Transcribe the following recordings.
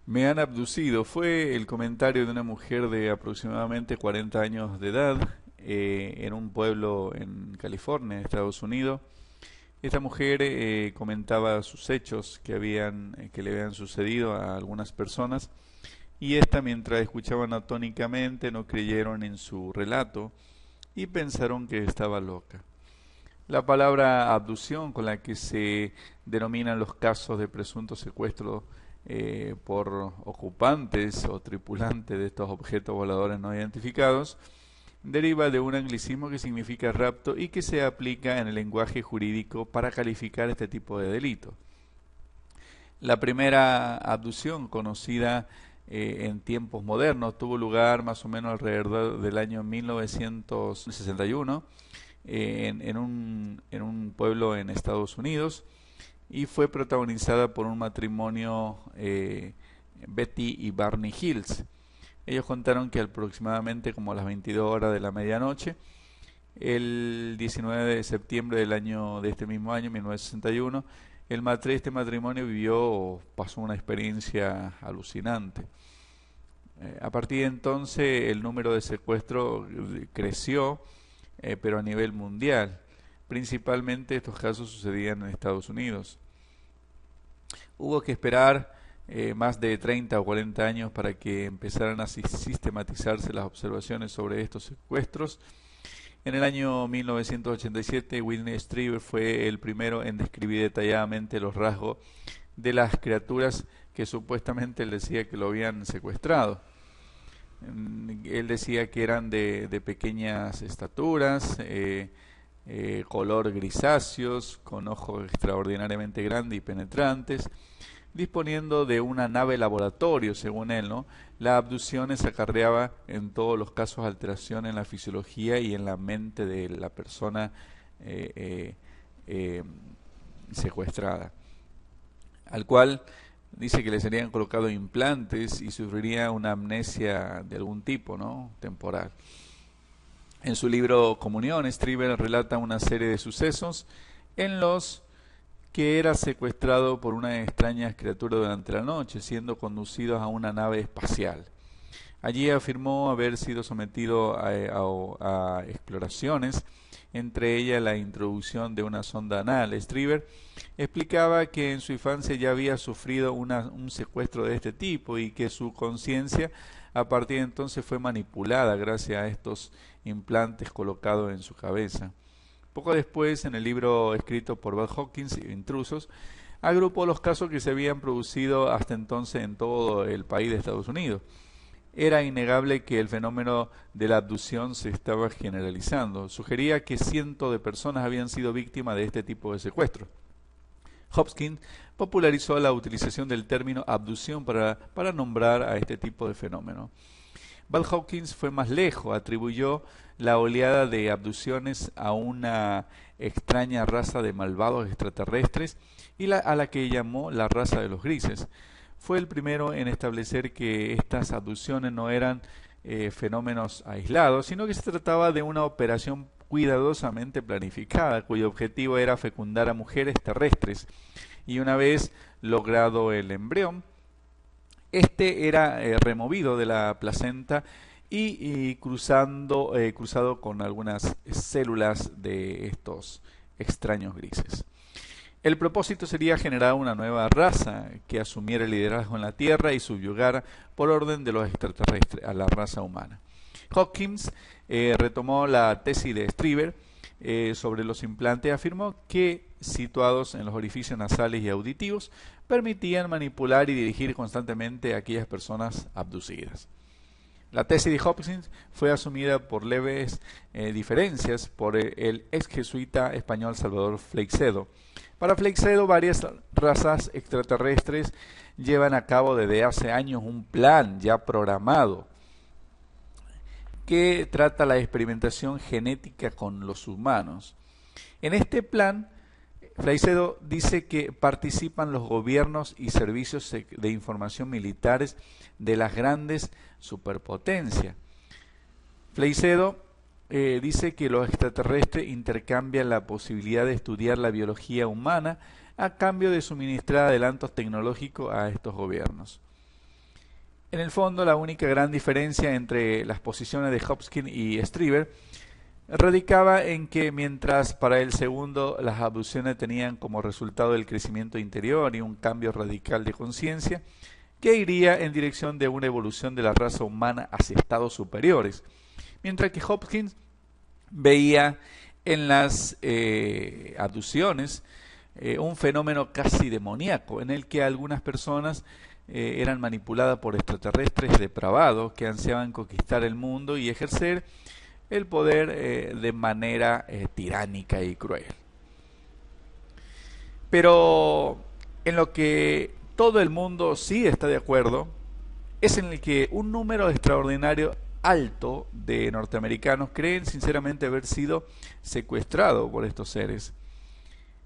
Me han abducido. Fue el comentario de una mujer de aproximadamente 40 años de edad en un pueblo en California, Estados Unidos. Esta mujer comentaba sus hechos que le habían sucedido a algunas personas y esta, mientras escuchaban atónicamente, no creyeron en su relato y pensaron que estaba loca. La palabra abducción, con la que se denominan los casos de presunto secuestro por ocupantes o tripulantes de estos objetos voladores no identificados, deriva de un anglicismo que significa rapto y que se aplica en el lenguaje jurídico para calificar este tipo de delito. La primera abducción conocida en tiempos modernos tuvo lugar más o menos alrededor del año 1961 en un pueblo en Estados Unidos y fue protagonizada por un matrimonio Betty y Barney Hills. Ellos contaron que aproximadamente como a las 22 horas de la medianoche, el 19 de septiembre de este mismo año, 1961, este matrimonio pasó una experiencia alucinante. A partir de entonces el número de secuestros creció, pero a nivel mundial. Principalmente estos casos sucedían en Estados Unidos. Hubo que esperar más de 30 o 40 años para que empezaran a sistematizarse las observaciones sobre estos secuestros. En el año 1987, Whitney Strieber fue el primero en describir detalladamente los rasgos de las criaturas que supuestamente él decía que lo habían secuestrado. Él decía que eran de pequeñas estaturas, color grisáceos, con ojos extraordinariamente grandes y penetrantes, disponiendo de una nave laboratorio, según él, ¿no? La abducción acarreaba en todos los casos alteración en la fisiología y en la mente de la persona eh, eh, secuestrada, al cual dice que le serían colocados implantes y sufriría una amnesia de algún tipo, ¿no? Temporal. En su libro Comunión, Strieber relata una serie de sucesos en los que era secuestrado por una extraña criatura durante la noche, siendo conducidos a una nave espacial. Allí afirmó haber sido sometido a exploraciones, entre ellas la introducción de una sonda anal. Strieber explicaba que en su infancia ya había sufrido un secuestro de este tipo y que su conciencia a partir de entonces fue manipulada gracias a estos implantes colocados en su cabeza. Poco después, en el libro escrito por Bell Hawkins, Intrusos, agrupó los casos que se habían producido hasta entonces en todo el país de Estados Unidos. Era innegable que el fenómeno de la abducción se estaba generalizando. Sugería que cientos de personas habían sido víctimas de este tipo de secuestro. Hopkins popularizó la utilización del término abducción para nombrar a este tipo de fenómeno. Bell Hawkins fue más lejos, atribuyó la oleada de abducciones a una extraña raza de malvados extraterrestres a la que llamó la raza de los grises. Fue el primero en establecer que estas abducciones no eran fenómenos aislados, sino que se trataba de una operación cuidadosamente planificada, cuyo objetivo era fecundar a mujeres terrestres, y una vez logrado el embrión, este era removido de la placenta y cruzado con algunas células de estos extraños grises. El propósito sería generar una nueva raza que asumiera el liderazgo en la Tierra y subyugara por orden de los extraterrestres a la raza humana. Hawkins retomó la tesis de Strieber sobre los implantes y afirmó que, situados en los orificios nasales y auditivos, permitían manipular y dirigir constantemente a aquellas personas abducidas. La tesis de Hopkins fue asumida por leves diferencias por el ex jesuita español Salvador Freixedo. Para Freixedo, varias razas extraterrestres llevan a cabo desde hace años un plan ya programado que trata la experimentación genética con los humanos. En este plan, Freixedo dice que participan los gobiernos y servicios de información militares de las grandes superpotencias. Freixedo dice que los extraterrestres intercambian la posibilidad de estudiar la biología humana a cambio de suministrar adelantos tecnológicos a estos gobiernos. En el fondo, la única gran diferencia entre las posiciones de Hopkins y Strieber radicaba en que mientras para el segundo las abducciones tenían como resultado el crecimiento interior y un cambio radical de conciencia, que iría en dirección de una evolución de la raza humana hacia estados superiores, mientras que Hopkins veía en las abducciones un fenómeno casi demoníaco, en el que algunas personas eran manipuladas por extraterrestres depravados que ansiaban conquistar el mundo y ejercer el poder de manera tiránica y cruel. Pero en lo que todo el mundo sí está de acuerdo es en el que un número extraordinario alto de norteamericanos creen sinceramente haber sido secuestrados por estos seres.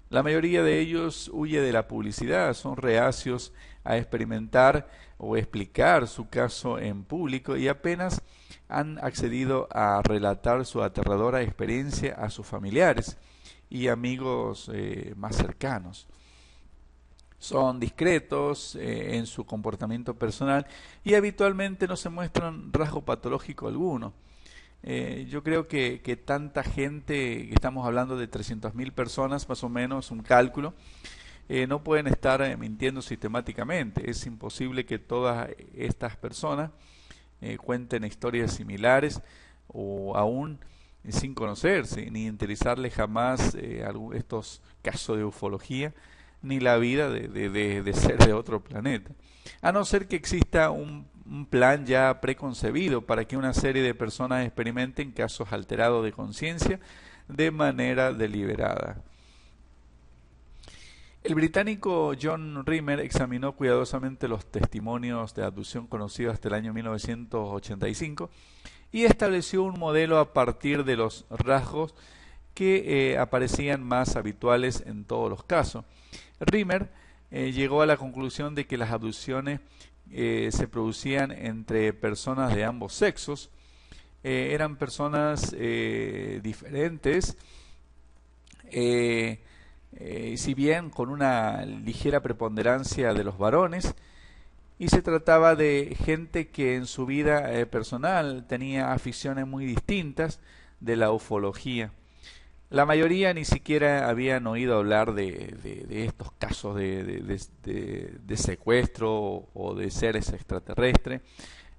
La mayoría de ellos huye de la publicidad, son reacios a experimentar o explicar su caso en público y apenas han accedido a relatar su aterradora experiencia a sus familiares y amigos más cercanos. Son discretos en su comportamiento personal y habitualmente no se muestran rasgo patológico alguno. Yo creo que tanta gente, estamos hablando de 300.000 personas más o menos, un cálculo, no pueden estar mintiendo sistemáticamente. Es imposible que todas estas personas cuenten historias similares o aún sin conocerse, ni interesarles jamás estos casos de ufología, ni la vida de ser de otro planeta. A no ser que exista un plan ya preconcebido para que una serie de personas experimenten casos alterados de conciencia de manera deliberada. El británico John Rimmer examinó cuidadosamente los testimonios de abducción conocidos hasta el año 1985 y estableció un modelo a partir de los rasgos que aparecían más habituales en todos los casos. Rimmer llegó a la conclusión de que las abducciones se producían entre personas de ambos sexos, eran personas diferentes, si bien con una ligera preponderancia de los varones, y se trataba de gente que en su vida personal tenía aficiones muy distintas de la ufología. La mayoría ni siquiera habían oído hablar de estos casos de secuestro o de seres extraterrestres.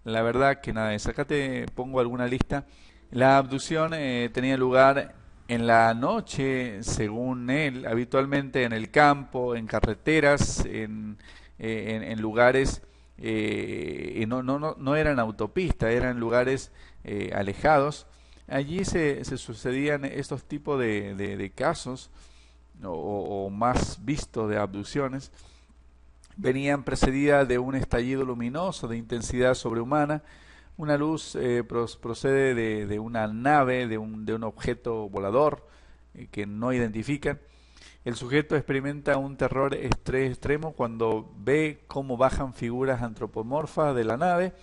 La verdad que nada, acá te pongo alguna lista. La abducción tenía lugar en la noche, según él, habitualmente en el campo, en carreteras, en lugares, no eran autopistas, eran lugares alejados. Allí se sucedían estos tipos de casos o más vistos de abducciones. Venían precedidas de un estallido luminoso de intensidad sobrehumana. Una luz procede de una nave, de un objeto volador que no identifican. El sujeto experimenta un terror extremo cuando ve cómo bajan figuras antropomorfas de la nave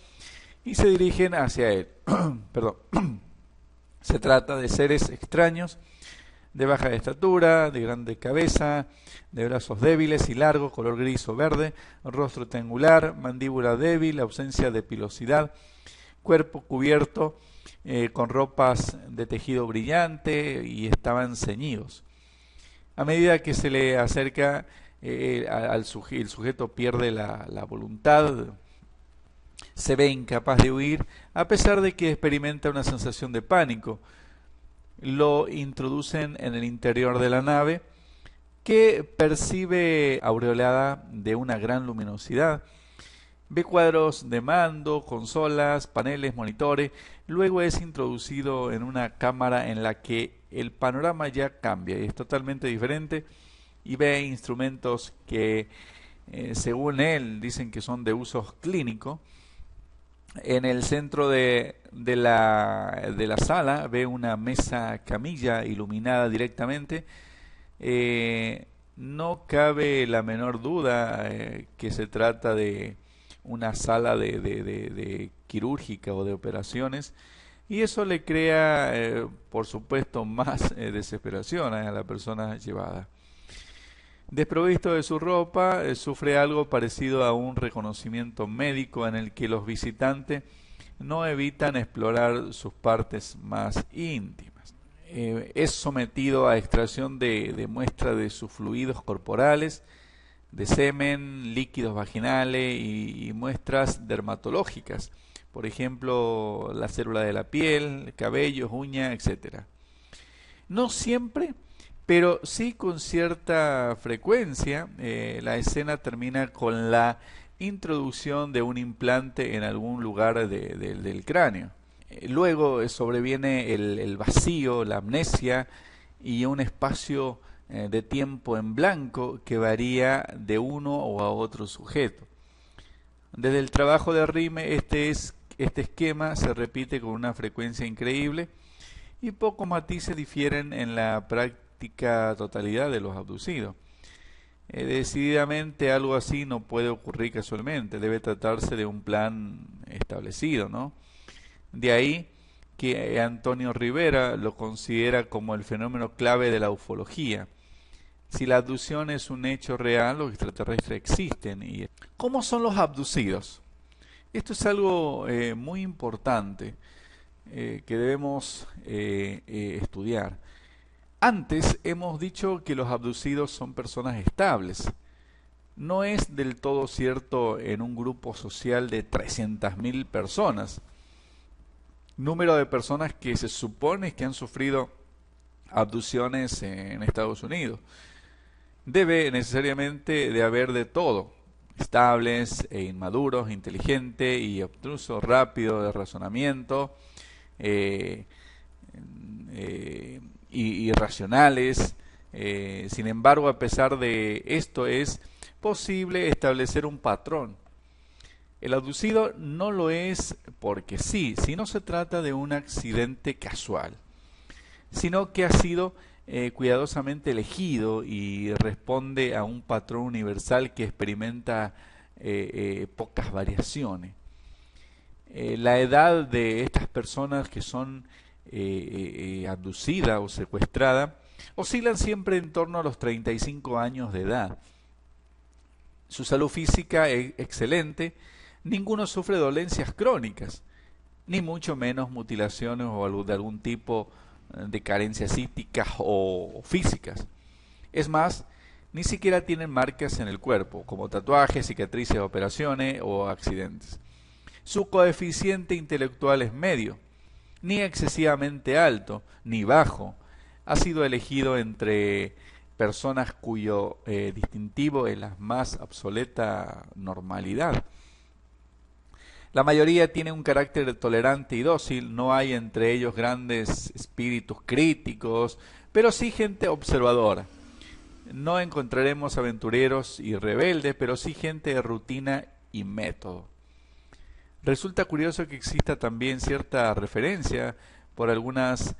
y se dirigen hacia él. Perdón. Se trata de seres extraños, de baja estatura, de grande cabeza, de brazos débiles y largos, color gris o verde, rostro triangular, mandíbula débil, ausencia de pilosidad, cuerpo cubierto con ropas de tejido brillante y estaban ceñidos. A medida que se le acerca, el sujeto pierde la voluntad, se ve incapaz de huir, a pesar de que experimenta una sensación de pánico. Lo introducen en el interior de la nave, que percibe aureolada de una gran luminosidad. Ve cuadros de mando, consolas, paneles, monitores. Luego es introducido en una cámara en la que el panorama ya cambia y es totalmente diferente, y ve instrumentos que, según él, dicen que son de uso clínico. En el centro de la sala ve una mesa camilla iluminada directamente. No cabe la menor duda que se trata de una sala de quirúrgica o de operaciones, y eso le crea, por supuesto, más desesperación a la persona llevada. Desprovisto de su ropa, sufre algo parecido a un reconocimiento médico en el que los visitantes no evitan explorar sus partes más íntimas. Es sometido a extracción de muestra de sus fluidos corporales, de semen, líquidos vaginales y muestras dermatológicas, por ejemplo, la célula de la piel, cabellos, uñas, etcétera. No siempre, pero sí con cierta frecuencia, la escena termina con la introducción de un implante en algún lugar del cráneo. Luego sobreviene el vacío, la amnesia y un espacio de tiempo en blanco que varía de uno o a otro sujeto. Desde el trabajo de Rime, este esquema se repite con una frecuencia increíble y pocos matices difieren en la práctica totalidad de los abducidos. Decididamente algo así no puede ocurrir casualmente, debe tratarse de un plan establecido, ¿no? De ahí que Antonio Rivera lo considera como el fenómeno clave de la ufología. Si la abducción es un hecho real, los extraterrestres existen. ¿Cómo son los abducidos? Esto es algo muy importante que debemos estudiar. Antes hemos dicho que los abducidos son personas estables. No es del todo cierto en un grupo social de 300.000 personas, número de personas que se supone que han sufrido abducciones en Estados Unidos. Debe necesariamente de haber de todo: estables e inmaduros, inteligentes y obtusos, rápido de razonamiento, eh, irracionales. Sin embargo, a pesar de esto, es posible establecer un patrón. El abducido no lo es porque sí, sino se trata de un accidente casual, sino que ha sido cuidadosamente elegido y responde a un patrón universal que experimenta pocas variaciones. La edad de estas personas que son abducidas o secuestradas oscilan siempre en torno a los 35 años de edad. Su salud física es excelente, ninguno sufre dolencias crónicas, ni mucho menos mutilaciones o de algún tipo de carencias psíquicas o físicas. Es más, ni siquiera tienen marcas en el cuerpo, como tatuajes, cicatrices, operaciones o accidentes. Su coeficiente intelectual es medio, ni excesivamente alto, ni bajo. Ha sido elegido entre personas cuyo distintivo es la más obsoleta normalidad. La mayoría tiene un carácter tolerante y dócil, no hay entre ellos grandes espíritus críticos, pero sí gente observadora. No encontraremos aventureros y rebeldes, pero sí gente de rutina y método. Resulta curioso que exista también cierta referencia por algunas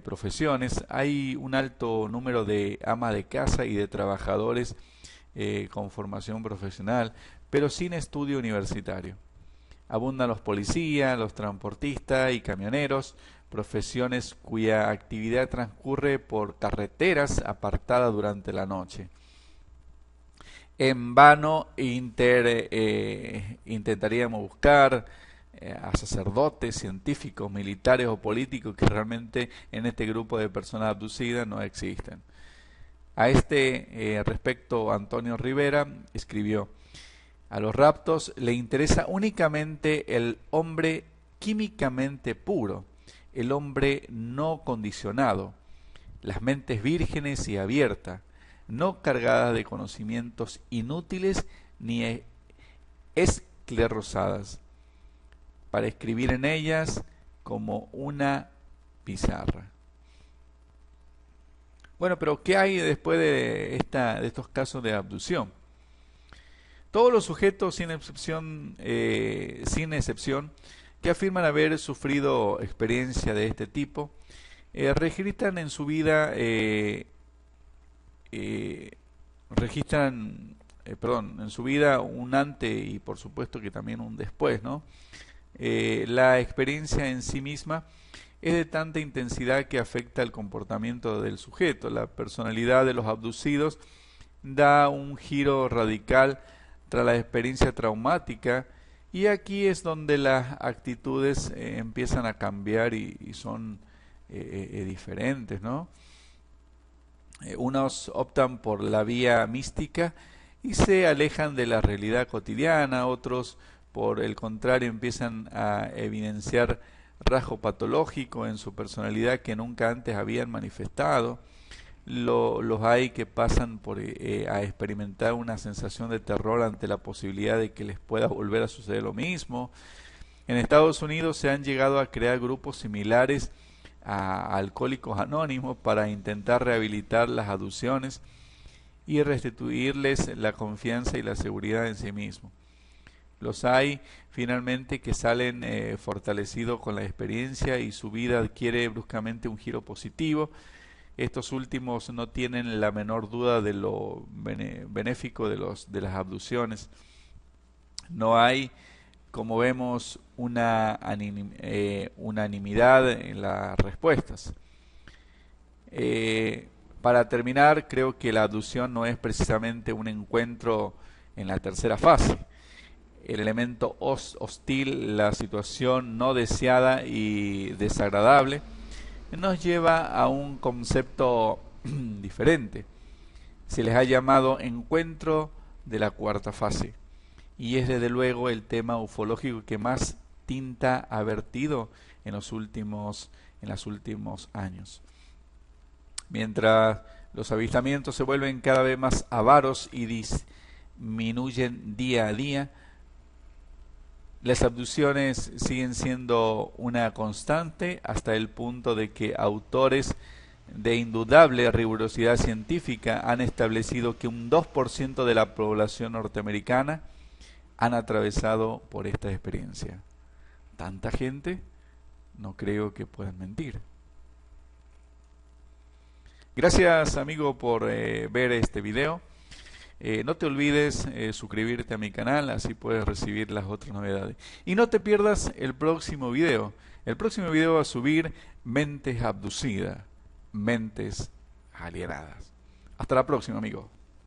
profesiones. Hay un alto número de amas de casa y de trabajadores con formación profesional, pero sin estudio universitario. Abundan los policías, los transportistas y camioneros, profesiones cuya actividad transcurre por carreteras apartadas durante la noche. En vano intentaríamos buscar a sacerdotes, científicos, militares o políticos que realmente en este grupo de personas abducidas no existen. A este respecto, Antonio Rivera escribió: a los raptos le interesa únicamente el hombre químicamente puro, el hombre no condicionado, las mentes vírgenes y abiertas, no cargadas de conocimientos inútiles ni esclerosadas, para escribir en ellas como una pizarra. Bueno, pero ¿qué hay después de estos casos de abducción? Todos los sujetos, sin excepción, que afirman haber sufrido experiencia de este tipo, registran en su vida, en su vida un antes y por supuesto que también un después, ¿no? La experiencia en sí misma es de tanta intensidad que afecta el comportamiento del sujeto. La personalidad de los abducidos da un giro radical tras la experiencia traumática, y aquí es donde las actitudes empiezan a cambiar y son diferentes, ¿no? Unos optan por la vía mística y se alejan de la realidad cotidiana, otros por el contrario empiezan a evidenciar rasgo patológico en su personalidad que nunca antes habían manifestado. Los hay que pasan por a experimentar una sensación de terror ante la posibilidad de que les pueda volver a suceder lo mismo. En Estados Unidos se han llegado a crear grupos similares a Alcohólicos Anónimos para intentar rehabilitar las adicciones y restituirles la confianza y la seguridad en sí mismos. Los hay finalmente que salen fortalecidos con la experiencia y su vida adquiere bruscamente un giro positivo. Estos últimos no tienen la menor duda de lo benéfico de las abducciones. No hay, como vemos, una unanimidad en las respuestas. Para terminar, creo que la abducción no es precisamente un encuentro en la tercera fase. El elemento hostil, la situación no deseada y desagradable, nos lleva a un concepto diferente. Se les ha llamado encuentro de la cuarta fase, y es desde luego el tema ufológico que más tinta ha vertido en los últimos años. Mientras los avistamientos se vuelven cada vez más avaros y disminuyen día a día, las abducciones siguen siendo una constante hasta el punto de que autores de indudable rigurosidad científica han establecido que un 2% de la población norteamericana han atravesado por esta experiencia. ¿Tanta gente? No creo que puedan mentir. Gracias, amigo, por ver este video. No te olvides suscribirte a mi canal, así puedes recibir las otras novedades. Y no te pierdas el próximo video. El próximo video va a subir mentes abducidas, mentes alienadas. Hasta la próxima, amigo.